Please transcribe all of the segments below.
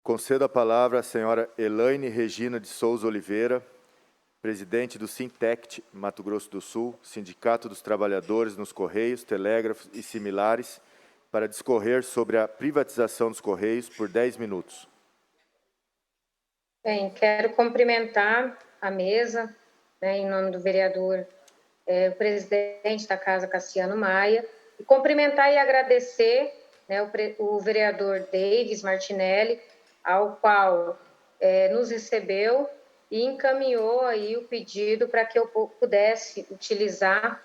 Concedo a palavra à senhora Elaine Regina de Souza Oliveira, presidente do Sintect, Mato Grosso do Sul, Sindicato dos Trabalhadores nos Correios, Telégrafos e similares, para discorrer sobre a privatização dos Correios por 10 minutos. Bem, quero cumprimentar a mesa, em nome do vereador, o presidente da Casa, Cassiano Maia, e cumprimentar e agradecer o vereador Davis Martinelli, ao qual nos recebeu e encaminhou aí o pedido para que eu pudesse utilizar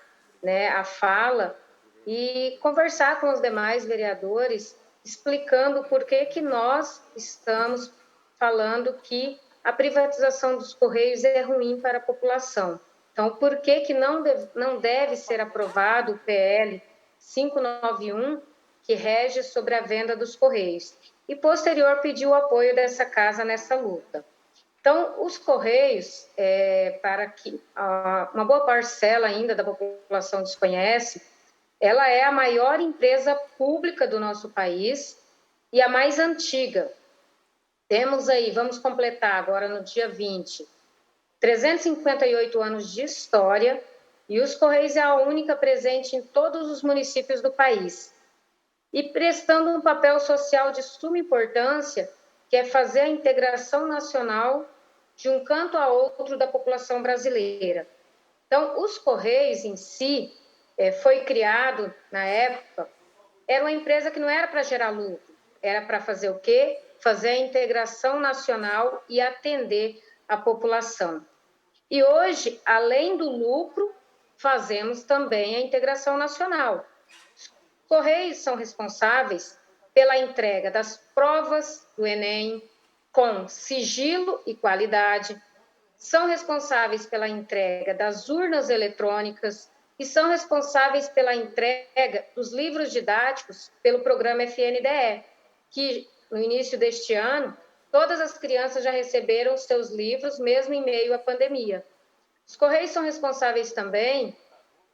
a fala e conversar com os demais vereadores, explicando por que nós estamos falando que a privatização dos Correios é ruim para a população. Então, por que não deve ser aprovado o PL 591, que rege sobre a venda dos Correios? E, posterior, pediu o apoio dessa casa nessa luta. Então, os Correios, para que uma boa parcela ainda da população desconhece, ela é a maior empresa pública do nosso país e a mais antiga. Temos aí, vamos completar agora no dia 20, 358 anos de história, e os Correios é a única presente em todos os municípios do país. E prestando um papel social de suma importância, que é fazer a integração nacional de um canto a outro da população brasileira. Então, os Correios em si, foi criado na época, era uma empresa que não era para gerar lucro, era para fazer o quê? Fazer a integração nacional e atender a população. E hoje, além do lucro, fazemos também a integração nacional. Os Correios são responsáveis pela entrega das provas do Enem com sigilo e qualidade, são responsáveis pela entrega das urnas eletrônicas e são responsáveis pela entrega dos livros didáticos pelo programa FNDE, que no início deste ano, todas as crianças já receberam seus livros, mesmo em meio à pandemia. Os Correios são responsáveis também,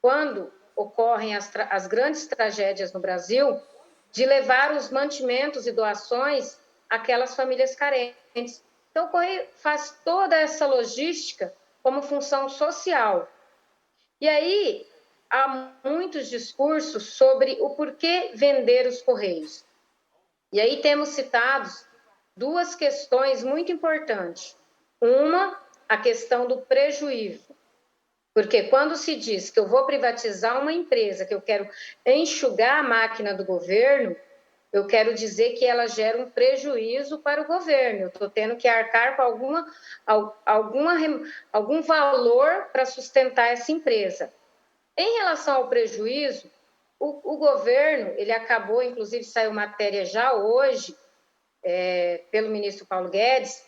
quando ocorrem as grandes tragédias no Brasil, de levar os mantimentos e doações àquelas famílias carentes. Então, o Correio faz toda essa logística como função social. E aí, há muitos discursos sobre o porquê vender os Correios. E aí temos citados duas questões muito importantes. Uma, a questão do prejuízo. Porque quando se diz que eu vou privatizar uma empresa, que eu quero enxugar a máquina do governo, eu quero dizer que ela gera um prejuízo para o governo. Eu estou tendo que arcar com algum valor para sustentar essa empresa. Em relação ao prejuízo, o governo, ele acabou, inclusive saiu matéria já hoje, pelo ministro Paulo Guedes,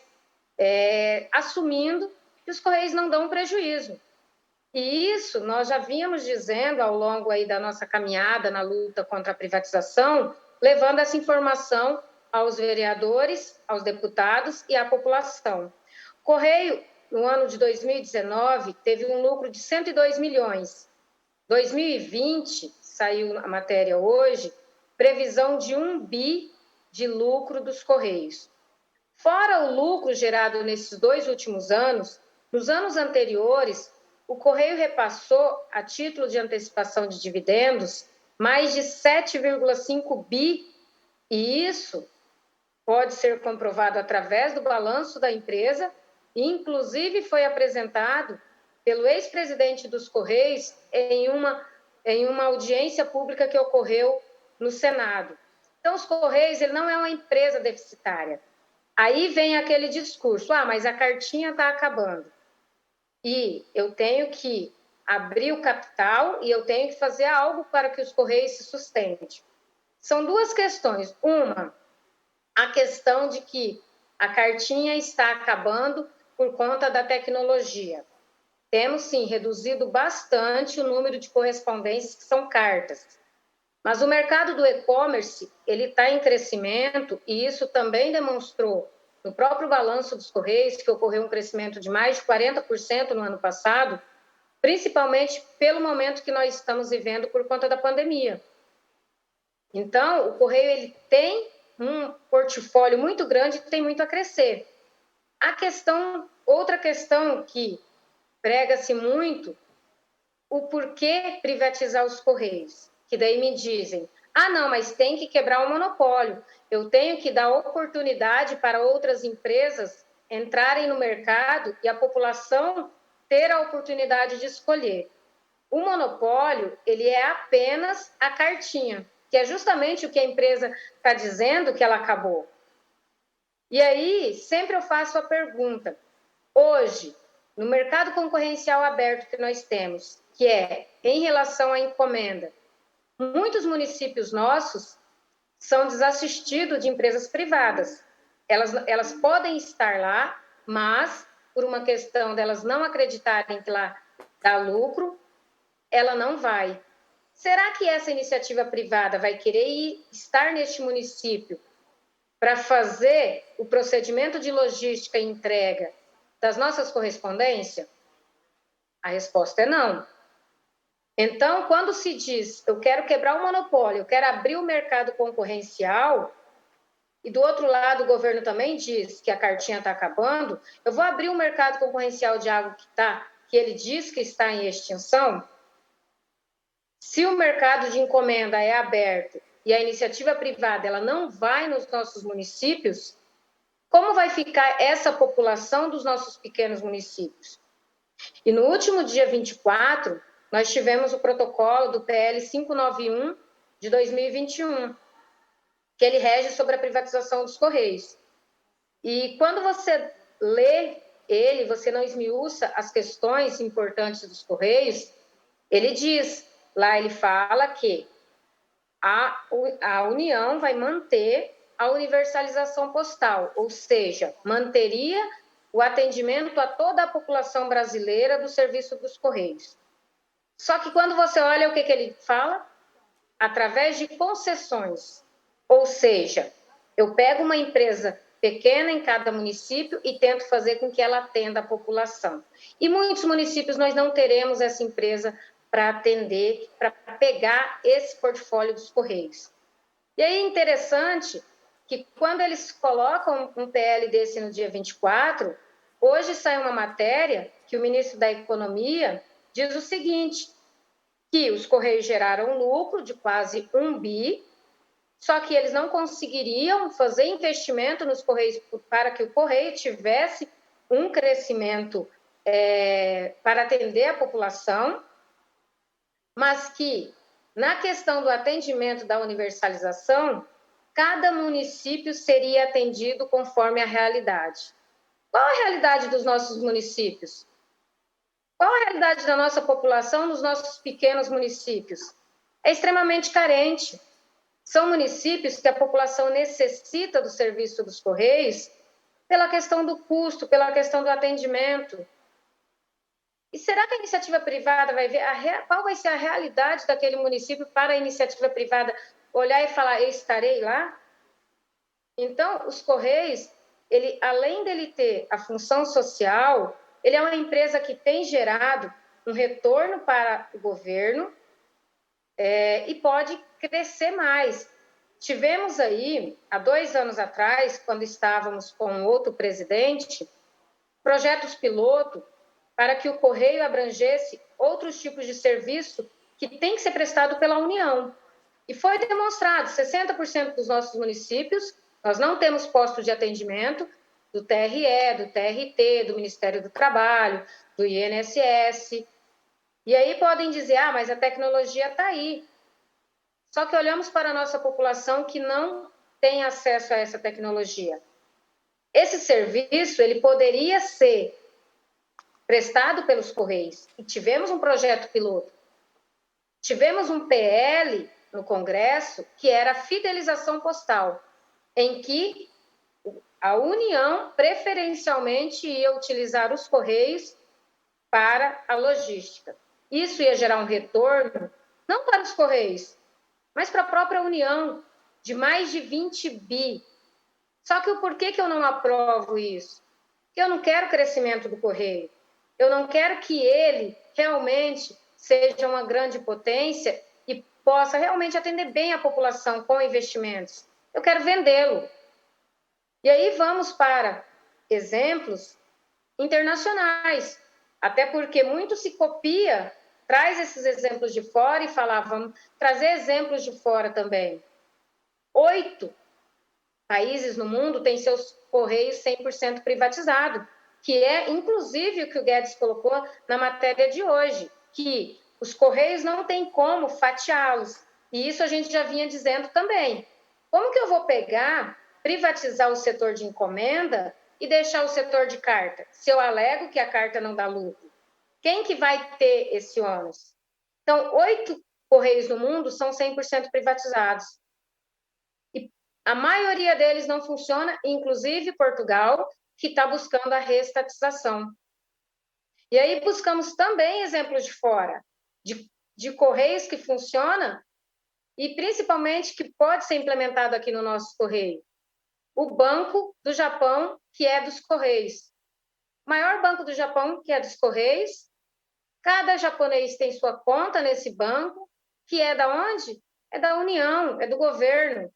assumindo que os Correios não dão prejuízo. E isso nós já vínhamos dizendo ao longo aí da nossa caminhada na luta contra a privatização, levando essa informação aos vereadores, aos deputados e à população. O Correio, no ano de 2019, teve um lucro de 102 milhões. 2020, saiu a matéria hoje, previsão de 1 bi de lucro dos Correios. Fora o lucro gerado nesses 2 últimos anos, nos anos anteriores, o Correio repassou, a título de antecipação de dividendos, mais de 7,5 bi, e isso pode ser comprovado através do balanço da empresa, e inclusive foi apresentado pelo ex-presidente dos Correios em uma audiência pública que ocorreu no Senado. Então, os Correios, ele não é uma empresa deficitária. Aí vem aquele discurso, mas a cartinha está acabando. E eu tenho que abrir o capital e eu tenho que fazer algo para que os Correios se sustentem. São duas questões. Uma, a questão de que a cartinha está acabando por conta da tecnologia. Temos, sim, reduzido bastante o número de correspondências que são cartas. Mas o mercado do e-commerce, ele está em crescimento e isso também demonstrou no próprio balanço dos Correios, que ocorreu um crescimento de mais de 40% no ano passado, principalmente pelo momento que nós estamos vivendo por conta da pandemia. Então, o Correio ele tem um portfólio muito grande e tem muito a crescer. Outra questão que prega-se muito, o porquê privatizar os Correios, que daí me dizem, não, mas tem que quebrar o monopólio, eu tenho que dar oportunidade para outras empresas entrarem no mercado e a população ter a oportunidade de escolher. O monopólio, ele é apenas a cartinha, que é justamente o que a empresa está dizendo que ela acabou. E aí, sempre eu faço a pergunta, hoje, no mercado concorrencial aberto que nós temos, que é em relação à encomenda, muitos municípios nossos são desassistidos de empresas privadas. Elas podem estar lá, mas por uma questão delas não acreditarem que lá dá lucro, ela não vai. Será que essa iniciativa privada vai querer estar neste município para fazer o procedimento de logística e entrega das nossas correspondências? A resposta é não. Então, quando se diz, eu quero quebrar o monopólio, eu quero abrir o mercado concorrencial, e do outro lado o governo também diz que a cartinha está acabando, eu vou abrir o mercado concorrencial de algo que ele diz que está em extinção. Se o mercado de encomenda é aberto e a iniciativa privada ela não vai nos nossos municípios, como vai ficar essa população dos nossos pequenos municípios? E no último dia 24, nós tivemos o protocolo do PL 591 de 2021, que ele rege sobre a privatização dos Correios. E quando você lê ele, você não esmiuça as questões importantes dos Correios, ele diz, lá ele fala que a União vai manter a universalização postal, ou seja, manteria o atendimento a toda a população brasileira do serviço dos Correios. Só que quando você olha o que ele fala, através de concessões, ou seja, eu pego uma empresa pequena em cada município e tento fazer com que ela atenda a população. E muitos municípios nós não teremos essa empresa para atender, para pegar esse portfólio dos Correios. E aí é interessante que quando eles colocam um PL desse no dia 24, hoje sai uma matéria que o ministro da Economia diz o seguinte, que os Correios geraram lucro de quase 1 bi, só que eles não conseguiriam fazer investimento nos Correios para que o Correio tivesse um crescimento para atender a população, mas que, na questão do atendimento da universalização, cada município seria atendido conforme a realidade. Qual a realidade dos nossos municípios? Qual a realidade da nossa população nos nossos pequenos municípios? É extremamente carente. São municípios que a população necessita do serviço dos Correios pela questão do custo, pela questão do atendimento. E será que a iniciativa privada vai ver qual vai ser a realidade daquele município para a iniciativa privada olhar e falar, eu estarei lá? Então, os Correios, além dele ter a função social, ele é uma empresa que tem gerado um retorno para o governo e pode crescer mais. Tivemos aí, há 2 anos atrás, quando estávamos com outro presidente, projetos piloto para que o Correio abrangesse outros tipos de serviço que tem que ser prestado pela União. E foi demonstrado, 60% dos nossos municípios, nós não temos postos de atendimento do TRE, do TRT, do Ministério do Trabalho, do INSS. E aí podem dizer, mas a tecnologia está aí. Só que olhamos para a nossa população que não tem acesso a essa tecnologia. Esse serviço, ele poderia ser prestado pelos Correios. E tivemos um projeto piloto. Tivemos um PL no Congresso que era a fidelização postal, em que a União preferencialmente ia utilizar os Correios para a logística. Isso ia gerar um retorno, não para os Correios, mas para a própria União, de mais de 20 bi. Só que o porquê que eu não aprovo isso? Porque eu não quero crescimento do Correio. Eu não quero que ele realmente seja uma grande potência e possa realmente atender bem a população com investimentos. eu quero vendê-lo. E aí vamos para exemplos internacionais, até porque muito se copia, traz esses exemplos de fora e fala, vamos trazer exemplos de fora também. 8 países no mundo têm seus correios 100% privatizados, que é, inclusive, o que o Guedes colocou na matéria de hoje, que os correios não têm como fatiá-los. E isso a gente já vinha dizendo também. Como que eu vou pegar, privatizar o setor de encomenda e deixar o setor de carta, se eu alego que a carta não dá lucro? Quem que vai ter esse ônus? Então, 8 correios no mundo são 100% privatizados. E a maioria deles não funciona, inclusive Portugal, que está buscando a reestatização. E aí buscamos também exemplos de fora, de correios que funcionam e principalmente que pode ser implementado aqui no nosso correio. O Banco do Japão, que é dos Correios. O maior banco do Japão, que é dos Correios. Cada japonês tem sua conta nesse banco, que é da onde? É da União, é do governo.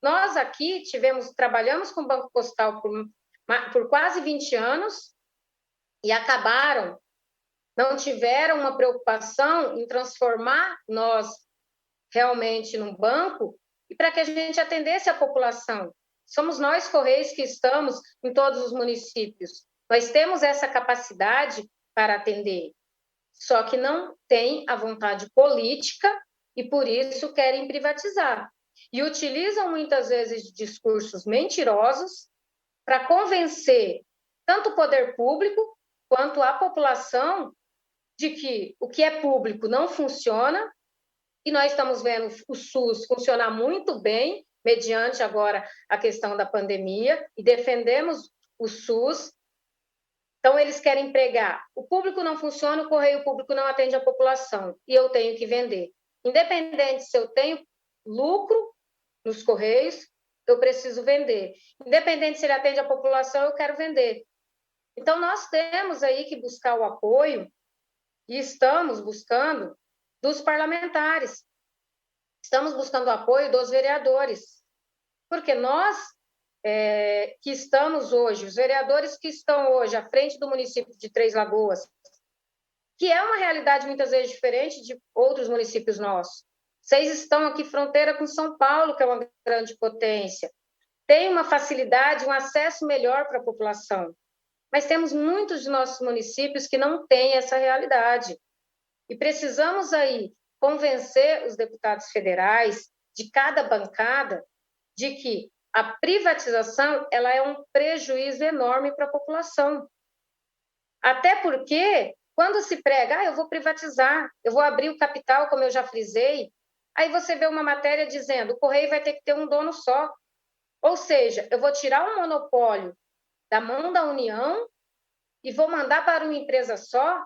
Nós aqui trabalhamos com o Banco Postal por quase 20 anos e não tiveram uma preocupação em transformar nós realmente num banco e para que a gente atendesse a população. Somos nós, Correios, que estamos em todos os municípios. Nós temos essa capacidade para atender, só que não tem a vontade política e, por isso, querem privatizar. E utilizam, muitas vezes, discursos mentirosos para convencer tanto o poder público quanto a população de que o que é público não funciona. E nós estamos vendo o SUS funcionar muito bem, mediante agora a questão da pandemia, e defendemos o SUS. Então, eles querem pregar. O público não funciona, o correio público não atende a população, e eu tenho que vender. Independente se eu tenho lucro nos correios, eu preciso vender. Independente se ele atende a população, eu quero vender. Então, nós temos aí que buscar o apoio, e estamos buscando, dos parlamentares. Estamos buscando o apoio dos vereadores, porque nós que estamos hoje, os vereadores que estão hoje à frente do município de Três Lagoas, que é uma realidade muitas vezes diferente de outros municípios nossos. Vocês estão aqui fronteira com São Paulo, que é uma grande potência, tem uma facilidade, um acesso melhor para a população. Mas temos muitos de nossos municípios que não têm essa realidade. E precisamos aí convencer os deputados federais de cada bancada de que a privatização ela é um prejuízo enorme para a população. Até porque, quando se prega, eu vou privatizar, eu vou abrir o capital, como eu já frisei, aí você vê uma matéria dizendo o Correio vai ter que ter um dono só. Ou seja, eu vou tirar o monopólio da mão da União e vou mandar para uma empresa só.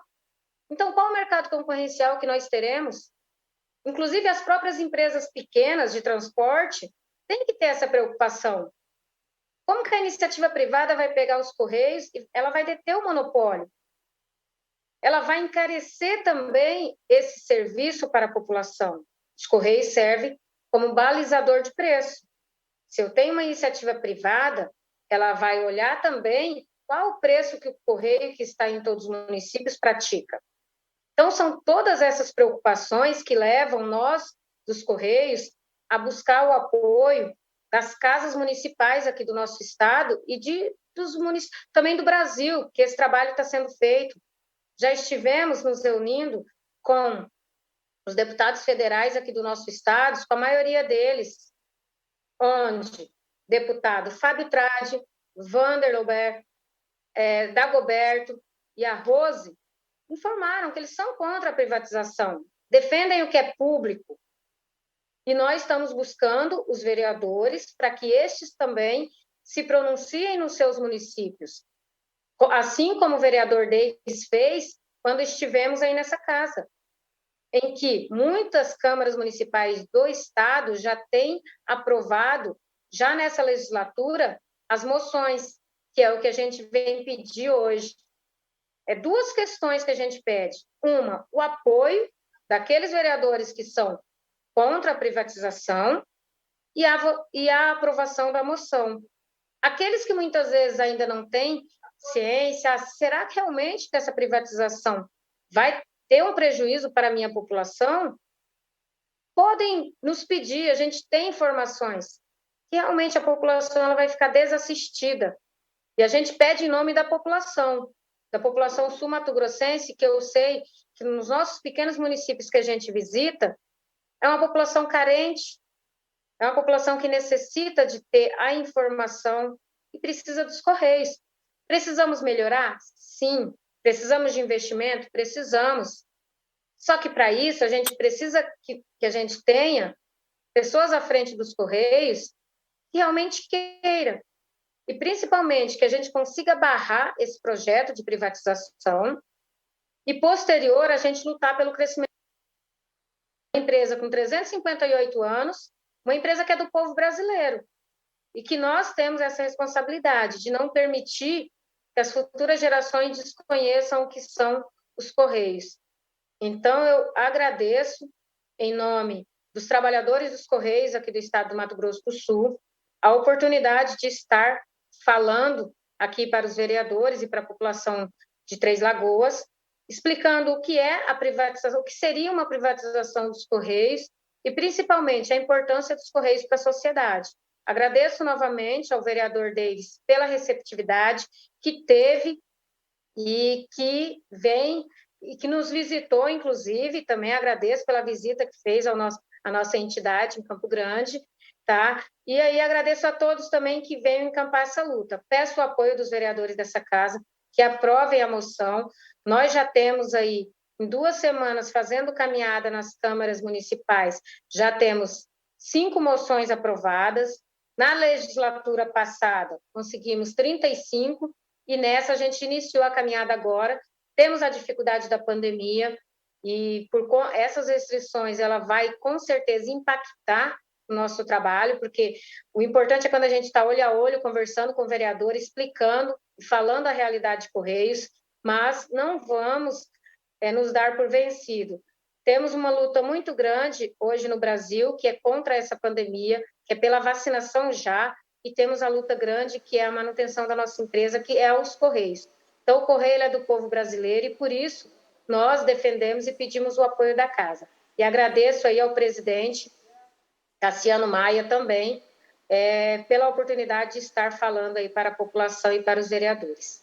Então, qual o mercado concorrencial que nós teremos? Inclusive, as próprias empresas pequenas de transporte têm que ter essa preocupação. Como que a iniciativa privada vai pegar os Correios e ela vai deter o monopólio? Ela vai encarecer também esse serviço para a população. Os Correios servem como balizador de preço. Se eu tenho uma iniciativa privada, ela vai olhar também qual o preço que o Correio, que está em todos os municípios, pratica. Então, são todas essas preocupações que levam nós, dos Correios, a buscar o apoio das casas municipais aqui do nosso estado e dos municípios, também do Brasil, que esse trabalho está sendo feito. Já estivemos nos reunindo com os deputados federais aqui do nosso estado, com a maioria deles, onde deputado Fábio Tradi, Vanderlober, Dagoberto e a Rose informaram que eles são contra a privatização, defendem o que é público. E nós estamos buscando os vereadores para que estes também se pronunciem nos seus municípios, assim como o vereador Davis fez quando estivemos aí nessa casa, em que muitas câmaras municipais do estado já têm aprovado, já nessa legislatura, as moções, que é o que a gente vem pedir hoje. Duas questões que a gente pede. Uma, o apoio daqueles vereadores que são contra a privatização, e a aprovação da moção. Aqueles que muitas vezes ainda não têm ciência, será que realmente essa privatização vai ter um prejuízo para a minha população? Podem nos pedir, a gente tem informações que realmente a população ela vai ficar desassistida. E a gente pede em nome da população sul-mato-grossense, que eu sei que nos nossos pequenos municípios que a gente visita, é uma população carente, é uma população que necessita de ter a informação e precisa dos Correios. Precisamos melhorar? Sim. Precisamos de investimento? Precisamos. Só que para isso a gente precisa que a gente tenha pessoas à frente dos Correios que realmente queiram. E principalmente que a gente consiga barrar esse projeto de privatização e, posterior, a gente lutar pelo crescimento de uma empresa com 358 anos, uma empresa que é do povo brasileiro, e que nós temos essa responsabilidade de não permitir que as futuras gerações desconheçam o que são os Correios. Então, eu agradeço, em nome dos trabalhadores dos Correios aqui do estado do Mato Grosso do Sul, a oportunidade de estar falando aqui para os vereadores e para a população de Três Lagoas, explicando o que é a privatização, o que seria uma privatização dos Correios e, principalmente, a importância dos Correios para a sociedade. Agradeço novamente ao vereador Davis pela receptividade que teve e que vem e que nos visitou, inclusive, também agradeço pela visita que fez à nossa entidade em Campo Grande, tá? E aí agradeço a todos também que venham encampar essa luta. Peço o apoio dos vereadores dessa casa, que aprovem a moção. Nós já temos aí, em 2 semanas, fazendo caminhada nas câmaras municipais, já temos 5 moções aprovadas. Na legislatura passada, conseguimos 35, e nessa a gente iniciou a caminhada agora. Temos a dificuldade da pandemia, e por essas restrições, ela vai com certeza impactar o nosso trabalho, porque o importante é quando a gente está olho a olho, conversando com o vereador, explicando e falando a realidade de Correios, mas não vamos nos dar por vencido. Temos uma luta muito grande hoje no Brasil, que é contra essa pandemia, que é pela vacinação já, e temos a luta grande, que é a manutenção da nossa empresa, que é os Correios. Então, o Correio é do povo brasileiro e, por isso, nós defendemos e pedimos o apoio da casa. E agradeço aí ao presidente Cassiano Maia também, pela oportunidade de estar falando aí para a população e para os vereadores.